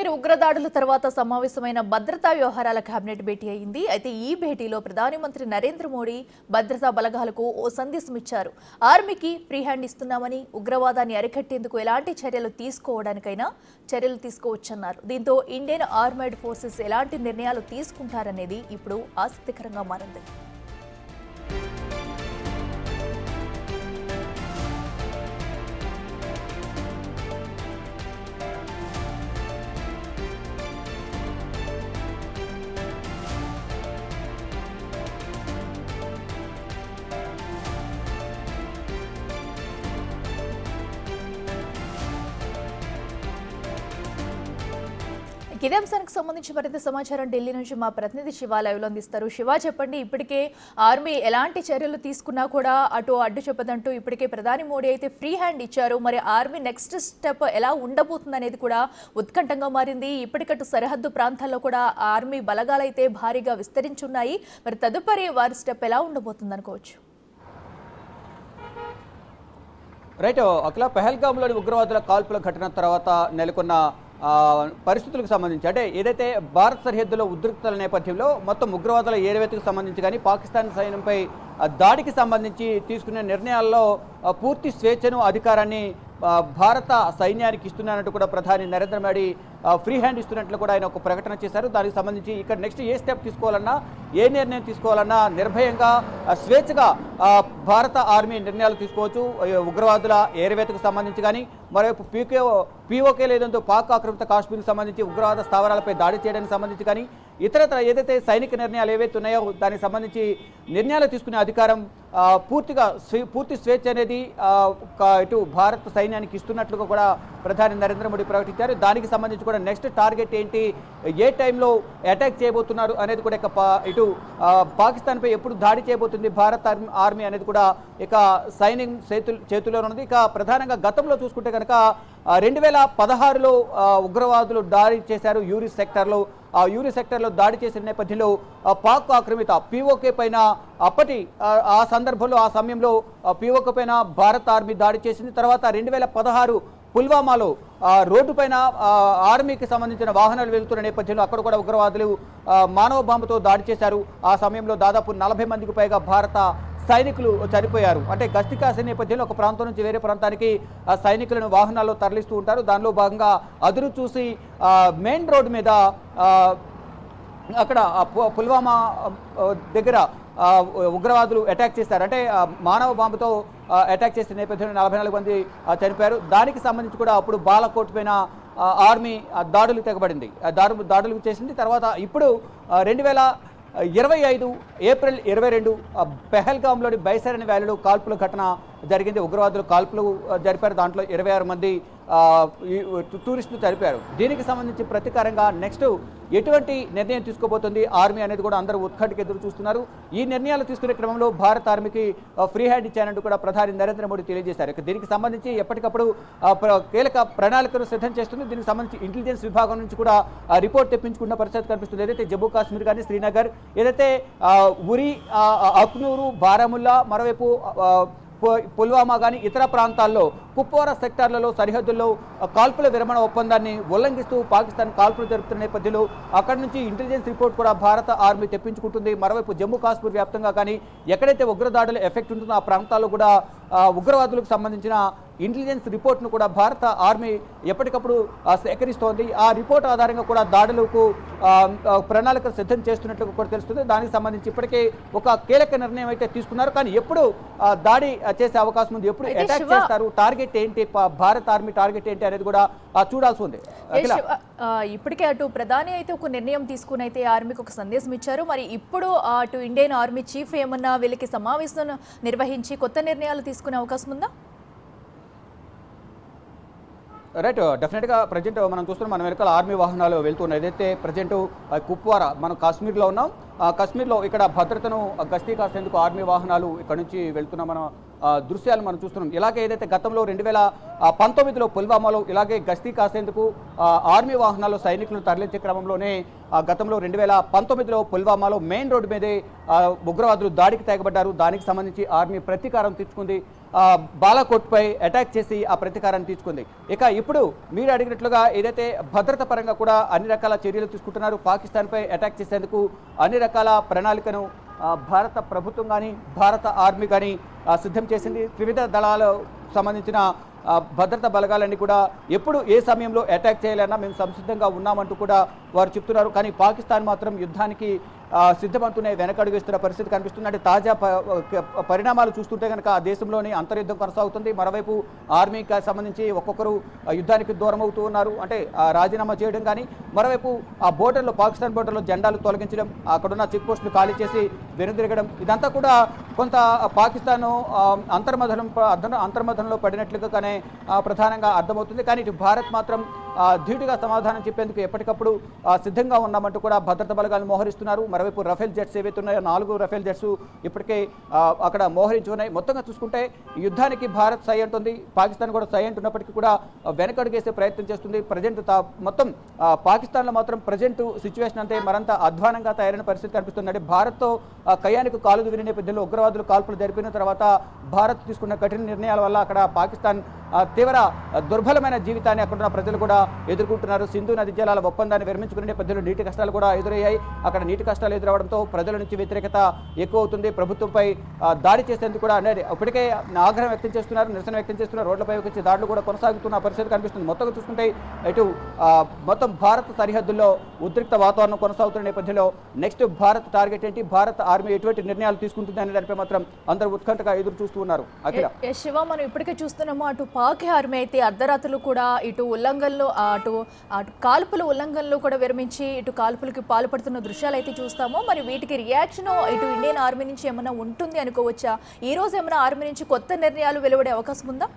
కశ్మీర్ ఉగ్రదాడుల తర్వాత సమావేశమైన భద్రతా వ్యవహారాల కేబినెట్ భేటీ అయింది. అయితే ఈ భేటీలో ప్రధానమంత్రి నరేంద్ర మోడీ భద్రతా బలగాలకు ఓ సందేశం ఇచ్చారు. ఆర్మీకి ఫ్రీ హ్యాండ్ ఇస్తున్నామని, ఉగ్రవాదాన్ని అరికట్టేందుకు ఎలాంటి చర్యలు తీసుకోవచ్చన్నారు. దీంతో ఇండియన్ ఆర్మర్డ్ ఫోర్సెస్ ఎలాంటి నిర్ణయాలు తీసుకుంటారనేది ఇప్పుడు ఆసక్తికరంగా మారింది. ఇదే అంశానికి సంబంధించి మరింత సమాచారం ఢిల్లీ నుంచి మా ప్రతినిధి శివ లైవ్లో అందిస్తారు. శివ, చెప్పండి, ఇప్పటికే ఆర్మీ ఎలాంటి చర్యలు తీసుకున్నా కూడా అటు అడ్డు చెప్పదంటూ ఇప్పటికే ప్రధాని మోడీ అయితే ఫ్రీ హ్యాండ్ ఇచ్చారు. మరి ఆర్మీ నెక్స్ట్ స్టెప్ ఎలా ఉండబోతుంది అనేది కూడా ఉత్కంఠంగా మారింది. ఇప్పటికట్టు సరిహద్దు ప్రాంతాల్లో కూడా ఆర్మీ బలగాలు అయితే భారీగా విస్తరించున్నాయి. మరి తదుపరి వారి స్టెప్ ఎలా ఉండబోతుంది అనుకోవచ్చు? రైట్ అఖిల, పెహల్గాంలోని ఉగ్రవాదుల కాల్పుల ఘటన తర్వాత నెలకొన్న పరిస్థితులకు సంబంధించి, అంటే ఏదైతే భారత్ సరిహద్దులో ఉద్రిక్తల నేపథ్యంలో మొత్తం ఉగ్రవాదుల ఏరివేతకు సంబంధించి కానీ పాకిస్తాన్ సైన్యంపై దాడికి సంబంధించి తీసుకునే నిర్ణయాల్లో పూర్తి స్వేచ్ఛను, అధికారాన్ని భారత సైన్యానికి ఇస్తున్నట్టు కూడా ప్రధాని నరేంద్ర మోడీ ఫ్రీ హ్యాండ్ ఇస్తున్నట్లు కూడా ఆయన ఒక ప్రకటన చేశారు. దానికి సంబంధించి ఇక్కడ నెక్స్ట్ ఏ స్టెప్ తీసుకోవాలన్నా, ఏ నిర్ణయం తీసుకోవాలన్నా నిర్భయంగా, స్వేచ్ఛగా భారత ఆర్మీ నిర్ణయాలు తీసుకోవచ్చు. ఉగ్రవాదుల ఏరివేతకు సంబంధించి కానీ, మరోవైపు పీఓకే లేదంటూ పాక్ ఆక్రమిత కాశ్మీర్కి సంబంధించి ఉగ్రవాద స్థావరాలపై దాడి చేయడానికి సంబంధించి కానీ, ఇతరత్ర ఏదైతే సైనిక నిర్ణయాలు ఏవైతే ఉన్నాయో దానికి సంబంధించి నిర్ణయాలు తీసుకునే అధికారం పూర్తి స్వేచ్ఛ అనేది ఇటు భారత సైన్యానికి ఇస్తున్నట్లుగా కూడా ప్రధాని నరేంద్ర మోడీ ప్రకటించారు. దానికి సంబంధించి కూడా నెక్స్ట్ టార్గెట్ ఏంటి, ఏ టైంలో అటాక్ చేయబోతున్నారు అనేది కూడా ఇటు పాకిస్తాన్పై ఎప్పుడు దాడి చేయబోతుంది భారత ఆర్మీ అనేది కూడా ఇక సైన్యం చేతుల్లో ఉన్నది. ఇక ప్రధానంగా గతంలో చూసుకుంటే కనుక 2016లో ఉగ్రవాదులు దాడి చేశారు యూరి సెక్టార్లో. ఆ యూరి సెక్టార్లో దాడి చేసిన నేపథ్యంలో పాక్ ఆక్రమిత పీఓకే పైన ఆ సందర్భంలో, ఆ సమయంలో పీఓకే పైన భారత ఆర్మీ దాడి చేసింది. తర్వాత 2016 పుల్వామాలో రోడ్డు పైన ఆర్మీకి సంబంధించిన వాహనాలు వెళ్తున్న నేపథ్యంలో అక్కడ కూడా ఉగ్రవాదులు మానవ బాంబుతో దాడి చేశారు. ఆ సమయంలో దాదాపు 40 మందికి పైగా భారత సైనికులు చనిపోయారు. అంటే గస్తీ కాసే నేపథ్యంలో ఒక ప్రాంతం నుంచి వేరే ప్రాంతానికి సైనికులను వాహనాల్లో తరలిస్తూ ఉంటారు. దానిలో భాగంగా అదురు చూసి మెయిన్ రోడ్డు మీద అక్కడ పుల్వామా దగ్గర ఉగ్రవాదులు అటాక్ చేశారు. అంటే మానవ బాంబుతో అటాక్ చేసిన నేపథ్యంలో 44 మంది చనిపోయారు. దానికి సంబంధించి కూడా అప్పుడు బాలాకోట్ పైన ఆర్మీ దాడులు తెగబడింది, దాడులు చేసింది. తర్వాత ఇప్పుడు 2025 ఏప్రిల్ 22 పెహల్గాంలోని బైసరన్ వ్యాలీలో కాల్పుల ఘటన జరిగింది. ఉగ్రవాదులు కాల్పులు జరిపారు. దాంట్లో 26 మంది టూరిస్టులు చనిపోయారు. దీనికి సంబంధించి ప్రతీకారంగా నెక్స్ట్ ఎటువంటి నిర్ణయం తీసుకోబోతుంది ఆర్మీ అనేది కూడా అందరూ ఉత్కంఠకి ఎదురు చూస్తున్నారు. ఈ నిర్ణయాలు తీసుకునే క్రమంలో భారత ఆర్మీకి ఫ్రీ హ్యాండ్ ఇచ్చానంటూ కూడా ప్రధాని నరేంద్ర మోడీ తెలియజేశారు. దీనికి సంబంధించి ఎప్పటికప్పుడు కీలక ప్రణాళికను సిద్ధం చేస్తుంది. దీనికి సంబంధించి ఇంటెలిజెన్స్ విభాగం నుంచి కూడా రిపోర్ట్ తెప్పించుకున్న పరిస్థితి కనిపిస్తుంది. ఏదైతే జమ్మూ కాశ్మీర్ కానీ, శ్రీనగర్, ఏదైతే ఉరి, అఖ్నూరు, బారాముల్లా, మరోవైపు పుల్వామా కానీ ఇతర ప్రాంతాల్లో కుప్వారా సెక్టార్లలో సరిహద్దుల్లో కాల్పుల విరమణ ఒప్పందాన్ని ఉల్లంఘిస్తూ పాకిస్తాన్ కాల్పులు జరుపుతున్న నేపథ్యంలో అక్కడి నుంచి ఇంటెలిజెన్స్ రిపోర్ట్ కూడా భారత ఆర్మీ తెప్పించుకుంటుంది. మరోవైపు జమ్మూ కాశ్మీర్ వ్యాప్తంగా కానీ ఎక్కడైతే ఉగ్రదాడుల ఎఫెక్ట్ ఉంటుందో ఆ ప్రాంతాల్లో కూడా ఉగ్రవాదులకు సంబంధించిన ఇంటెలిజెన్స్ రిపోర్ట్ను కూడా భారత ఆర్మీ ఎప్పటికప్పుడు సేకరిస్తోంది. ఆ రిపోర్ట్ ఆధారంగా కూడా దాడులకు ప్రణాళిక సిద్ధం చేస్తున్నట్లు కూడా తెలుస్తుంది. దానికి సంబంధించి ఇప్పటికే ఒక కీలక నిర్ణయం అయితే తీసుకున్నారు. కానీ ఎప్పుడు దాడి చేసే అవకాశం ఉంది, ఎప్పుడు అటాక్ చేస్తారు, టార్గెట్ ఏంటి, భారత ఆర్మీ టార్గెట్ ఏంటి అనేది కూడా చూడాల్సి ఉంది. ఇప్పటికే అటు ప్రధాని అయితే ఒక నిర్ణయం తీసుకుని అయితే ఆర్మీకి ఒక సందేశం ఇచ్చారు. మరి ఇప్పుడు అటు ఇండియన్ ఆర్మీ చీఫ్ ఏమన్నా వీళ్ళకి సమావేశం నిర్వహించి కొత్త నిర్ణయాలు తీసుకునే అవకాశం ఉందా? రైట్, డెఫినెట్గా ప్రజెంట్ మనం చూస్తున్నాం, మన వెనకాల ఆర్మీ వాహనాలు వెళ్తున్నాయి. ఏదైతే ప్రజెంట్ కుప్వారా, మనం కాశ్మీర్లో ఉన్నాం. కాశ్మీర్లో ఇక్కడ భద్రతను గస్తీ కాసేందుకు ఆర్మీ వాహనాలు ఇక్కడ నుంచి వెళ్తున్న మన దృశ్యాలు మనం చూస్తున్నాం. ఇలాగే ఏదైతే గతంలో 2019లో పుల్వామాలో ఇలాగే గస్తీ కాసేందుకు ఆర్మీ వాహనాలు సైనికులను తరలించే క్రమంలోనే గతంలో 2019లో పుల్వామాలో మెయిన్ రోడ్డు మీదే ఉగ్రవాదులు దాడికి తెగబడ్డారు. దానికి సంబంధించి ఆర్మీ ప్రతీకారం తీర్చుకుంది. బాలాకోట్పై అటాక్ చేసి ఆ ప్రతీకారాన్ని తీసుకుంది. ఇక ఇప్పుడు మీరు అడిగినట్లుగా ఏదైతే భద్రత పరంగా కూడా అన్ని రకాల చర్యలు తీసుకుంటున్నారు. పాకిస్తాన్పై అటాక్ చేసేందుకు అన్ని రకాల ప్రణాళికను భారత ప్రభుత్వం కానీ భారత ఆర్మీ కానీ సిద్ధం చేసింది. త్రివిధ దళాలు సంబంధించిన భద్రతా బలగాలన్నీ కూడా ఎప్పుడు ఏ సమయంలో అటాక్ చేయాలన్నా మేము సంసిద్ధంగా ఉన్నామంటూ కూడా వారు చెప్తున్నారు. కానీ పాకిస్తాన్ మాత్రం యుద్ధానికి సిద్ధమంటూనే వెనకడుగు వేస్తున్న పరిస్థితి కనిపిస్తుంది. అంటే తాజా పరిణామాలు చూస్తుంటే కనుక ఆ దేశంలోని అంతర్యుద్ధం కొనసాగుతుంది. మరోవైపు ఆర్మీకి సంబంధించి ఒక్కొక్కరు యుద్ధానికి దూరం అవుతూ ఉన్నారు. అంటే రాజీనామా చేయడం కానీ, మరోవైపు ఆ బోర్డర్లో పాకిస్తాన్ బోర్డర్లో జెండాలు తొలగించడం, అక్కడున్న చెక్ పోస్టులు ఖాళీ చేసి వెనుదిరగడం, ఇదంతా కూడా కొంత పాకిస్తాన్ అంతర్మథనంలో పడినట్లుగానే ప్రధానంగా అర్థమవుతుంది. కానీ ఇటు భారత్ మాత్రం ధీటుగా సమాధానం చెప్పేందుకు ఎప్పటికప్పుడు సిద్ధంగా ఉన్నామంటూ కూడా భద్రతా బలగాలు మోహరిస్తున్నారు. మరోవైపు రఫేల్ జెట్స్ ఏవైతే ఉన్నాయో 4 రఫేల్ జెట్స్ ఇప్పటికే అక్కడ మోహరించి ఉన్నాయి. మొత్తంగా చూసుకుంటే యుద్ధానికి భారత్ సై అంటుంది, పాకిస్తాన్ కూడా సై అంటున్నప్పటికీ కూడా వెనకడుగేసే ప్రయత్నం చేస్తుంది. ప్రజెంట్ మొత్తం పాకిస్తాన్లో మాత్రం ప్రజెంట్ సిచ్యువేషన్ అంతే మరంత అధ్వానంగా తయారైన పరిస్థితి కనిపిస్తుంది. అంటే భారత్తో కయ్యానికి కాలు దువ్విన నేపథ్యంలో ఉగ్రవాదులు కాల్పులు జరిపిన తర్వాత భారత్ తీసుకున్న కఠిన నిర్ణయాల వల్ల అక్కడ పాకిస్తాన్ తీవ్ర దుర్బలమైన జీవితాన్ని అక్కడున్న ప్రజలు కూడా ఎదుర్కొంటున్నారు. సింధు నది జలాల ఒప్పందాన్ని విరమించుకునే నేపథ్యంలో నీటి కష్టాలు కూడా ఎదురయ్యాయి. అక్కడ నీటి కష్టాలు ఎదురవడంతో ప్రజల నుంచి వ్యతిరేకత ఎక్కువ అవుతుంది. ప్రభుత్వంపై దాడి చేసేందుకు కూడా అనేది ఇప్పటికే ఆగ్రహం వ్యక్తం చేస్తున్నారు, నిరసన వ్యక్తం చేస్తున్నారు. రోడ్లపై వచ్చి దాడులు కూడా కొనసాగుతున్న పరిస్థితి కనిపిస్తుంది. మొత్తంగా చూసుకుంటే ఇటు మొత్తం భారత్ సరిహద్దుల్లో ఉద్రిక్త వాతావరణం కొనసాగుతున్న నేపథ్యంలో నెక్స్ట్ భారత్ టార్గెట్ ఏంటి, భారత ఆర్మీ ఎటువంటి నిర్ణయాలు తీసుకుంటుంది అనే దానిపై మాత్రం అందరూ ఉత్కంఠగా ఎదురు చూస్తూ ఉన్నారు. అఖిల శివ, మనం ఇప్పటికే చూస్తున్నాము అటు పాక్ ఆర్మీ అయితే అర్ధరాత్రులు కూడా ఇటు ఉల్లంఘనలు అటు కాల్పుల ఉల్లంఘనలు కూడా విరమించి ఇటు కాల్పులకి పాల్పడుతున్న దృశ్యాలు అయితే చూస్తాము. మరి వీటికి రియాక్షన్ ఇటు ఇండియన్ ఆర్మీ నుంచి ఏమైనా ఉంటుంది అనుకోవచ్చా? ఈ రోజు ఏమైనా ఆర్మీ నుంచి కొత్త నిర్ణయాలు వెలువడే అవకాశం ఉందా?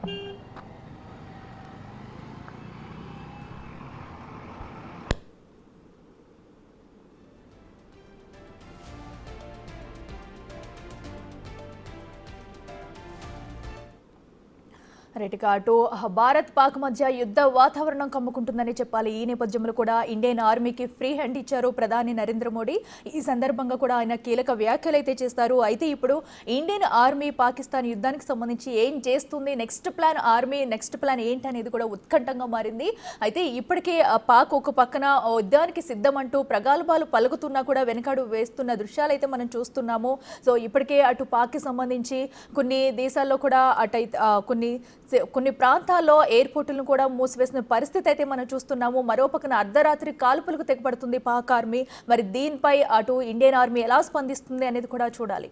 రైట్గా అటు భారత్ పాక్ మధ్య యుద్ధ వాతావరణం కమ్ముకుంటుందని చెప్పాలి. ఈ నేపథ్యంలో కూడా ఇండియన్ ఆర్మీకి ఫ్రీ హ్యాండ్ ఇచ్చారు ప్రధాని నరేంద్ర మోడీ. ఈ సందర్భంగా కూడా ఆయన కీలక వ్యాఖ్యలు అయితే చేస్తారు. అయితే ఇప్పుడు ఇండియన్ ఆర్మీ పాకిస్తాన్ యుద్ధానికి సంబంధించి ఏం చేస్తుంది, next plan army next plan ఏంటి అనేది కూడా ఉత్కంఠంగా మారింది. అయితే ఇప్పటికే పాక్ ఒక పక్కన యుద్ధానికి సిద్ధమంటూ ప్రగల్భాలు పలుకుతున్నా కూడా వెనకాడు వేస్తున్న దృశ్యాలు అయితే మనం చూస్తున్నాము. సో ఇప్పటికే అటు పాక్కి సంబంధించి కొన్ని దేశాల్లో కూడా కొన్ని ప్రాంతాల్లో ఎయిర్పోర్టులను కూడా మూసివేసిన పరిస్థితి అయితే మనం చూస్తున్నాము. మరోపక్కన అర్ధరాత్రి కాల్పులకు తెగపడుతుంది పాక్ ఆర్మీ. మరి దీనిపై అటు ఇండియన్ ఆర్మీ ఎలా స్పందిస్తుంది అనేది కూడా చూడాలి.